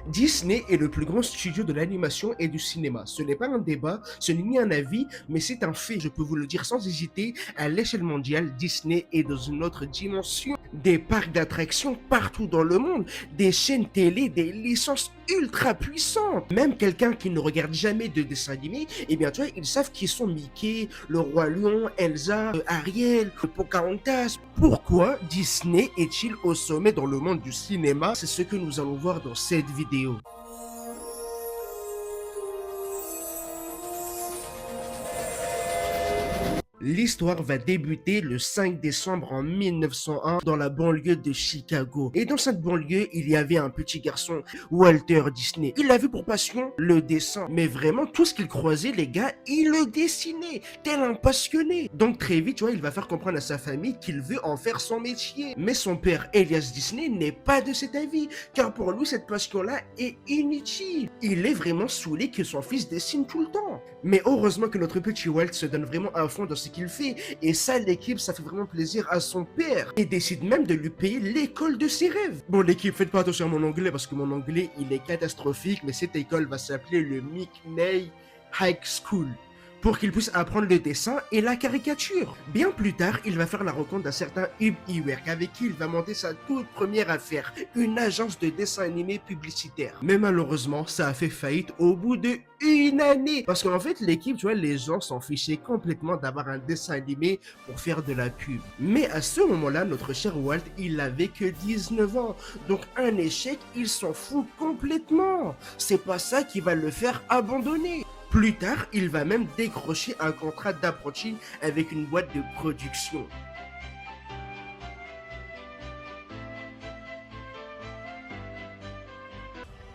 Disney est le plus grand studio de l'animation et du cinéma. Ce n'est pas un débat, ce n'est ni un avis, mais c'est un fait. Je peux vous le dire sans hésiter, à l'échelle mondiale, Disney est dans une autre dimension. Des parcs d'attractions partout dans le monde, des chaînes télé, des licences ultra puissantes. Même quelqu'un qui ne regarde jamais de dessins animés, eh bien tu vois, ils savent qui sont Mickey, le Roi Lion, Elsa, Ariel, Pocahontas. Pourquoi Disney est-il au sommet dans le monde du cinéma? C'est ce que nous allons voir dans cette vidéo. L'histoire va débuter le 5 décembre en 1901 dans la banlieue de Chicago. Et dans cette banlieue, il y avait un petit garçon, Walter Disney. Il avait pour passion le dessin. Mais vraiment, tout ce qu'il croisait, les gars, il le dessinait, tel un passionné. Donc très vite, tu vois, il va faire comprendre à sa famille qu'il veut en faire son métier. Mais son père, Elias Disney, n'est pas de cet avis, car pour lui, cette passion-là est inutile. Il est vraiment saoulé que son fils dessine tout le temps. Mais heureusement que notre petit Walt se donne vraiment à fond dans ce qu'il fait, et ça, l'équipe, ça fait vraiment plaisir à son père, et décide même de lui payer l'école de ses rêves. Bon, l'équipe, faites pas attention à mon anglais, parce que mon anglais, il est catastrophique, mais cette école va s'appeler le McNay High School, pour qu'il puisse apprendre le dessin et la caricature. Bien plus tard, il va faire la rencontre d'un certain Hub Iwerk, avec qui il va monter sa toute première affaire, une agence de dessin animé publicitaire. Mais malheureusement, ça a fait faillite au bout de une année. Parce qu'en fait, l'équipe, tu vois, les gens s'en fichaient complètement d'avoir un dessin animé pour faire de la pub. Mais à ce moment-là, notre cher Walt, il avait que 19 ans. Donc un échec, il s'en fout complètement. C'est pas ça qui va le faire abandonner. Plus tard, il va même décrocher un contrat d'apprenti avec une boîte de production.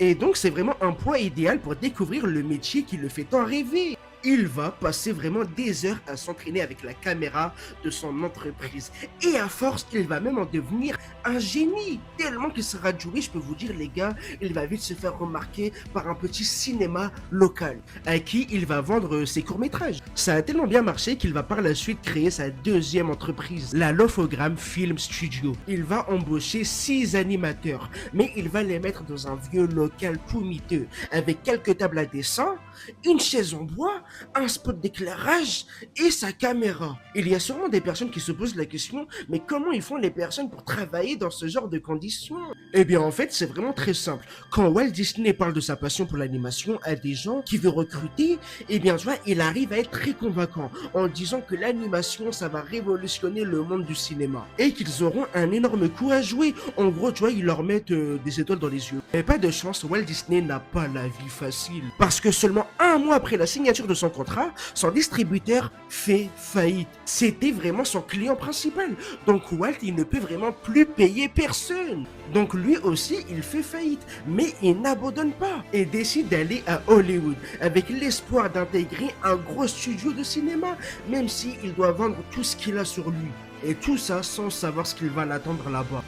Et donc c'est vraiment un point idéal pour découvrir le métier qui le fait tant rêver. Il va passer vraiment des heures à s'entraîner avec la caméra de son entreprise. Et à force, il va même en devenir un génie. Tellement qu'il sera doué, je peux vous dire les gars, il va vite se faire remarquer par un petit cinéma local, à qui il va vendre ses courts-métrages. Ça a tellement bien marché qu'il va par la suite créer sa deuxième entreprise, la Lofogram Film Studio. Il va embaucher 6 animateurs, mais il va les mettre dans un vieux local tout miteux, avec quelques tables à dessin, une chaise en bois, un spot d'éclairage et sa caméra. Il y a sûrement des personnes qui se posent la question, mais comment ils font les personnes pour travailler dans ce genre de conditions? Eh bien en fait c'est vraiment très simple. Quand Walt Disney parle de sa passion pour l'animation à des gens qui veut recruter, eh bien tu vois, il arrive à être très convaincant en disant que l'animation ça va révolutionner le monde du cinéma et qu'ils auront un énorme coup à jouer. En gros tu vois, ils leur mettent des étoiles dans les yeux. Mais pas de chance, Walt Disney n'a pas la vie facile parce que seulement un mois après la signature de son contrat, son distributeur fait faillite. C'était vraiment son client principal. Donc Walt, il ne peut vraiment plus payer personne. Donc lui aussi, il fait faillite. Mais il n'abandonne pas et décide d'aller à Hollywood avec l'espoir d'intégrer un gros studio de cinéma, même s'il doit vendre tout ce qu'il a sur lui. Et tout ça sans savoir ce qu'il va l'attendre là-bas.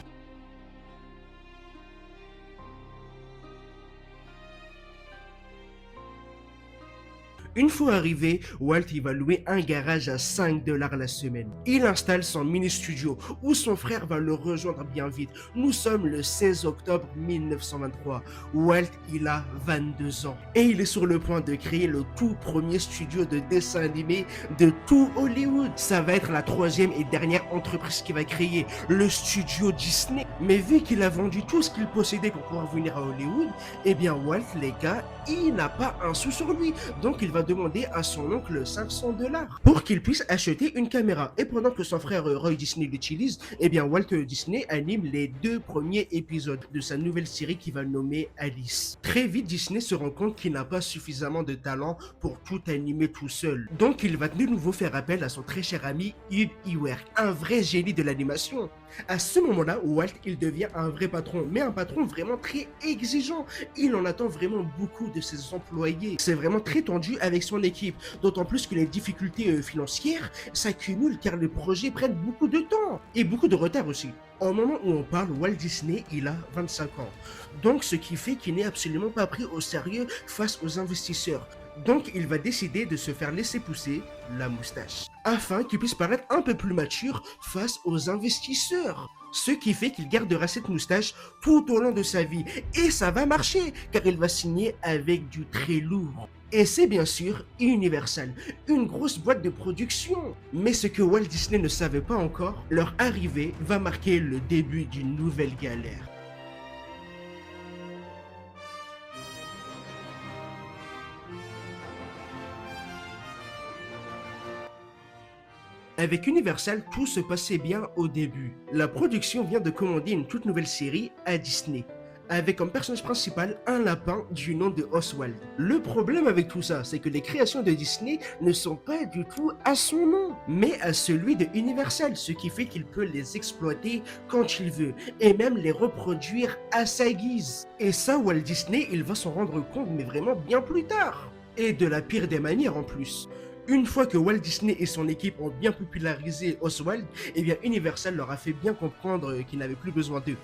Une fois arrivé, Walt il va louer un garage à 5 dollars la semaine. Il installe son mini-studio où son frère va le rejoindre bien vite. Nous sommes le 16 octobre 1923. Walt il a 22 ans et il est sur le point de créer le tout premier studio de dessin animé de tout Hollywood. Ça va être la troisième et dernière entreprise qu'il va créer, le studio Disney. Mais vu qu'il a vendu tout ce qu'il possédait pour pouvoir venir à Hollywood, eh bien Walt les gars, il n'a pas un sou sur lui. Donc il va demander à son oncle 500 dollars pour qu'il puisse acheter une caméra. Et pendant que son frère Roy Disney l'utilise, eh bien Walt Disney anime les 2 premiers épisodes de sa nouvelle série qu'il va nommer Alice. Très vite, Disney se rend compte qu'il n'a pas suffisamment de talent pour tout animer tout seul. Donc il va de nouveau faire appel à son très cher ami Hub Iwerk, un vrai génie de l'animation. À ce moment-là, Walt il devient un vrai patron, mais un patron vraiment très exigeant. Il en attend vraiment beaucoup de ses employés. C'est vraiment très tendu avec son équipe, d'autant plus que les difficultés financières s'accumulent car les projets prennent beaucoup de temps et beaucoup de retard aussi. Au moment où on parle, Walt Disney, il a 25 ans. Donc ce qui fait qu'il n'est absolument pas pris au sérieux face aux investisseurs. Donc il va décider de se faire laisser pousser la moustache, afin qu'il puisse paraître un peu plus mature face aux investisseurs. Ce qui fait qu'il gardera cette moustache tout au long de sa vie. Et ça va marcher, car il va signer avec du très lourd. Et c'est bien sûr Universal, une grosse boîte de production. Mais ce que Walt Disney ne savait pas encore, leur arrivée va marquer le début d'une nouvelle galère. Avec Universal, tout se passait bien au début. La production vient de commander une toute nouvelle série à Disney, avec comme personnage principal un lapin du nom de Oswald. Le problème avec tout ça, c'est que les créations de Disney ne sont pas du tout à son nom, mais à celui de Universal, ce qui fait qu'il peut les exploiter quand il veut, et même les reproduire à sa guise. Et ça, Walt Disney, il va s'en rendre compte, mais vraiment bien plus tard. Et de la pire des manières en plus. Une fois que Walt Disney et son équipe ont bien popularisé Oswald, eh bien Universal leur a fait bien comprendre qu'ils n'avaient plus besoin d'eux.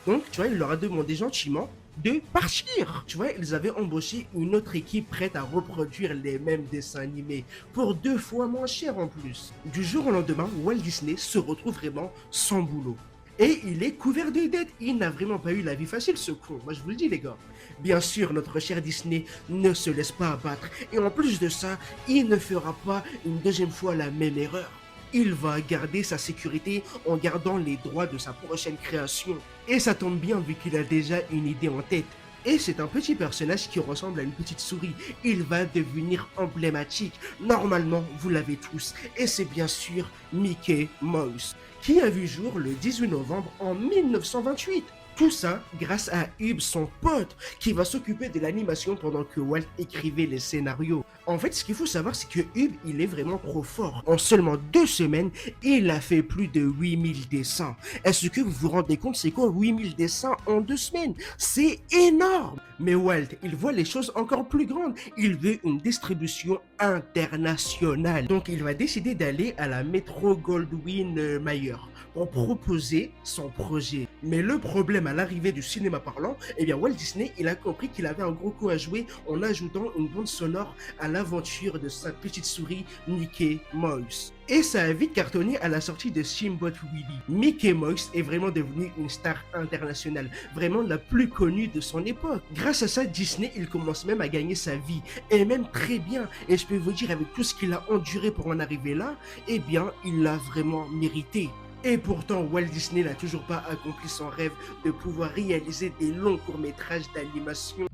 Donc, tu vois, il leur a demandé gentiment de partir. Tu vois, ils avaient embauché une autre équipe prête à reproduire les mêmes dessins animés pour 2 fois moins cher en plus. Du jour au lendemain, Walt Disney se retrouve vraiment sans boulot. Et il est couvert de dettes. Il n'a vraiment pas eu la vie facile, ce con. Moi, je vous le dis, les gars. Bien sûr, notre cher Disney ne se laisse pas abattre. Et en plus de ça, il ne fera pas une deuxième fois la même erreur. Il va garder sa sécurité en gardant les droits de sa prochaine création. Et ça tombe bien vu qu'il a déjà une idée en tête. Et c'est un petit personnage qui ressemble à une petite souris. Il va devenir emblématique. Normalement, vous l'avez tous. Et c'est bien sûr Mickey Mouse, qui a vu jour le 18 novembre en 1928. Tout ça grâce à Ub, son pote, qui va s'occuper de l'animation pendant que Walt écrivait les scénarios. En fait, ce qu'il faut savoir, c'est que Ub, il est vraiment trop fort. En seulement 2 semaines, il a fait plus de 8000 dessins. Est-ce que vous vous rendez compte, c'est quoi 8000 dessins en 2 semaines? C'est énorme! Mais Walt, il voit les choses encore plus grandes. Il veut une distribution internationale. Donc, il va décider d'aller à la Metro-Goldwyn-Mayer pour proposer son projet. Mais le problème à l'arrivée du cinéma parlant, eh bien Walt Disney, il a compris qu'il avait un gros coup à jouer en ajoutant une bande sonore à l'aventure de sa petite souris Mickey Mouse. Et ça a vite cartonné à la sortie de Steamboat Willie. Mickey Mouse est vraiment devenu une star internationale, vraiment la plus connue de son époque. Grâce à ça, Disney, il commence même à gagner sa vie, et même très bien. Et je peux vous dire, avec tout ce qu'il a enduré pour en arriver là, eh bien, il l'a vraiment mérité. Et pourtant, Walt Disney n'a toujours pas accompli son rêve de pouvoir réaliser des longs courts-métrages d'animation.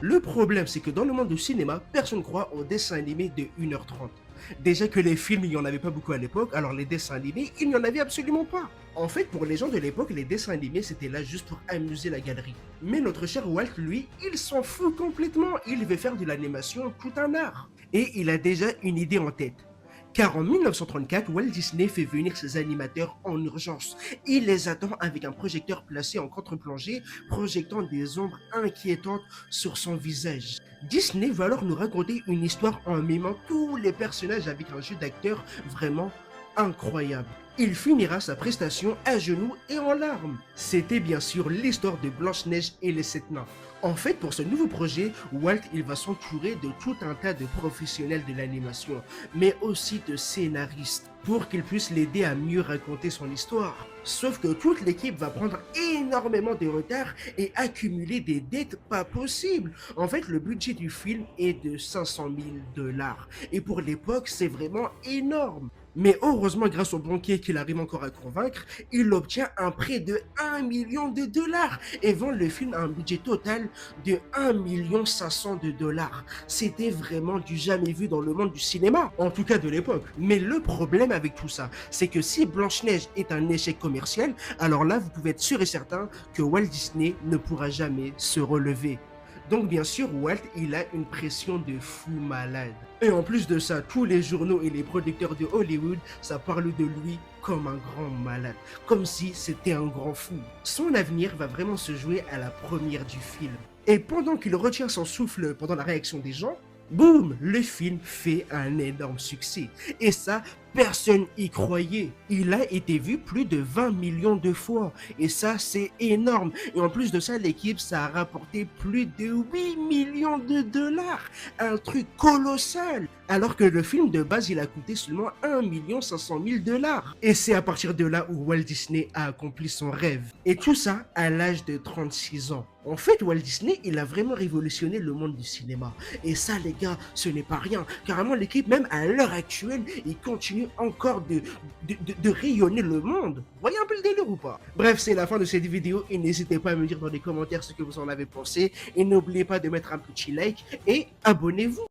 Le problème, c'est que dans le monde du cinéma, personne ne croit aux dessins animés de 1h30. Déjà que les films, il n'y en avait pas beaucoup à l'époque, alors les dessins animés, il n'y en avait absolument pas. En fait, pour les gens de l'époque, les dessins animés, c'était là juste pour amuser la galerie. Mais notre cher Walt, lui, il s'en fout complètement. Il veut faire de l'animation tout un art. Et il a déjà une idée en tête. Car en 1934, Walt Disney fait venir ses animateurs en urgence. Il les attend avec un projecteur placé en contre-plongée, projetant des ombres inquiétantes sur son visage. Disney va alors nous raconter une histoire en mimant tous les personnages avec un jeu d'acteur vraiment incroyable. Il finira sa prestation à genoux et en larmes. C'était bien sûr l'histoire de Blanche-Neige et les 7 nains. En fait, pour ce nouveau projet, Walt il va s'entourer de tout un tas de professionnels de l'animation, mais aussi de scénaristes, pour qu'ils puissent l'aider à mieux raconter son histoire. Sauf que toute l'équipe va prendre énormément de retard et accumuler des dettes pas possibles. En fait, le budget du film est de 500 000 $. Et pour l'époque, c'est vraiment énorme. Mais heureusement, grâce au banquier qu'il arrive encore à convaincre, il obtient un prêt de 1 million de dollars et vend le film à un budget total de 1 500 000 $. C'était vraiment du jamais vu dans le monde du cinéma, en tout cas de l'époque. Mais le problème avec tout ça, c'est que si Blanche-Neige est un échec commercial, alors là, vous pouvez être sûr et certain que Walt Disney ne pourra jamais se relever. Donc bien sûr, Walt, il a une pression de fou malade. Et en plus de ça, tous les journaux et les producteurs de Hollywood, ça parle de lui comme un grand malade, comme si c'était un grand fou. Son avenir va vraiment se jouer à la première du film. Et pendant qu'il retient son souffle pendant la réaction des gens, Boum, le film fait un énorme succès. Et ça, personne y croyait. Il a été vu plus de 20 millions de fois. Et ça, c'est énorme. Et en plus de ça, l'équipe, ça a rapporté plus de 8 millions de dollars. Un truc colossal. Alors que le film de base, il a coûté seulement 1 500 000 dollars. Et c'est à partir de là où Walt Disney a accompli son rêve. Et tout ça à l'âge de 36 ans. En fait, Walt Disney, il a vraiment révolutionné le monde du cinéma. Et ça, les gars, ce n'est pas rien. Carrément, l'équipe, même à l'heure actuelle, il continue encore de rayonner le monde. Vous voyez un peu le délire ou pas? Bref, c'est la fin de cette vidéo et n'hésitez pas à me dire dans les commentaires ce que vous en avez pensé. Et n'oubliez pas de mettre un petit like et abonnez-vous.